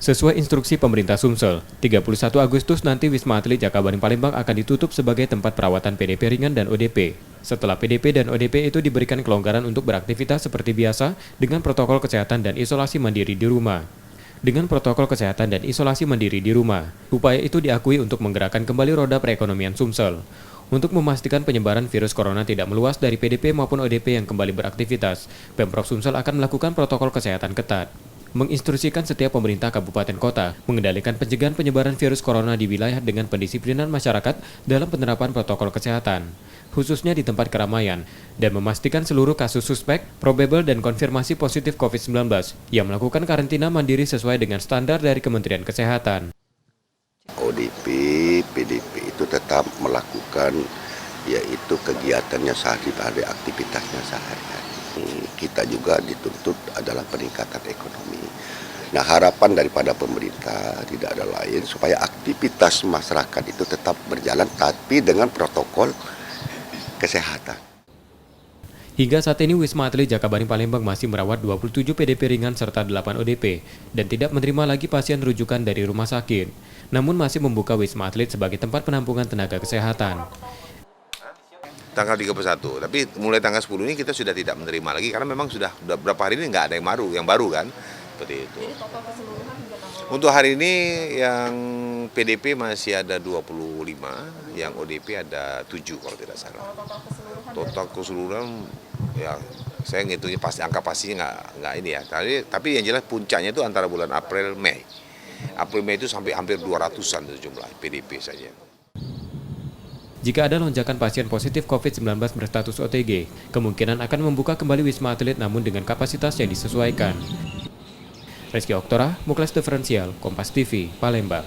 Sesuai instruksi pemerintah Sumsel, 31 Agustus nanti Wisma Atlet Jakabaring Palembang akan ditutup sebagai tempat perawatan PDP ringan dan ODP. Setelah PDP dan ODP itu diberikan kelonggaran untuk beraktivitas seperti biasa dengan protokol kesehatan dan isolasi mandiri di rumah. Dengan protokol kesehatan dan isolasi mandiri di rumah, upaya itu diakui untuk menggerakkan kembali roda perekonomian Sumsel. Untuk memastikan penyebaran virus corona tidak meluas dari PDP maupun ODP yang kembali beraktivitas, Pemprov Sumsel akan melakukan protokol kesehatan ketat. Menginstruksikan setiap pemerintah kabupaten kota mengendalikan pencegahan penyebaran virus corona di wilayah dengan pendisiplinan masyarakat dalam penerapan protokol kesehatan, khususnya di tempat keramaian, dan memastikan seluruh kasus suspek, probable, dan konfirmasi positif COVID-19 yang melakukan karantina mandiri sesuai dengan standar dari Kementerian Kesehatan. ODP, PDP itu tetap melakukan yaitu kegiatannya sehari-hari, aktivitasnya sehari-hari. Kita juga dituntut adalah peningkatan ekonomi. Nah, harapan daripada pemerintah tidak ada lain supaya aktivitas masyarakat itu tetap berjalan tapi dengan protokol kesehatan. Hingga saat ini Wisma Atlet Jakabaring Palembang masih merawat 27 PDP ringan serta 8 ODP dan tidak menerima lagi pasien rujukan dari rumah sakit. Namun masih membuka Wisma Atlet sebagai tempat penampungan tenaga kesehatan. Tanggal 31, tapi mulai tanggal 10 ini kita sudah tidak menerima lagi karena memang sudah beberapa hari ini nggak ada yang baru kan, seperti itu. Jadi total keseluruhan hingga tanggal Untuk hari ini yang PDP masih ada 25, yang ODP ada 7 kalau tidak salah. Total keseluruhan ya saya ngitungnya pasti angka pastinya nggak ini ya. Tapi yang jelas puncaknya itu antara bulan April Mei. April Mei itu sampai hampir 200-an jumlah PDP saja. Jika ada lonjakan pasien positif COVID-19 berstatus OTG, kemungkinan akan membuka kembali Wisma Atlet namun dengan kapasitas yang disesuaikan. Rizky Oktora, Muklas Diferensial, Kompas TV, Palembang.